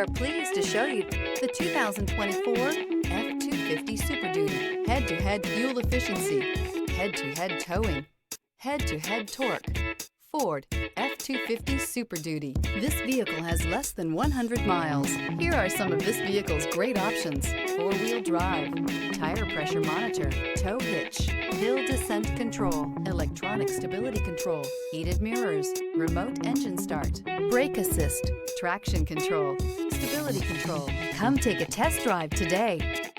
are pleased to show you the 2024 F-250 Super Duty. Head-to-head fuel efficiency, head-to-head towing, head-to-head torque. Ford F-250 Super Duty. This vehicle has less than 100 miles. Here are some of this vehicle's great options: four-wheel drive, tire pressure monitor, tow hitch, hill descent control, electronic stability control, heated mirrors, remote engine start, brake assist, traction control, stability control. Come take a test drive today.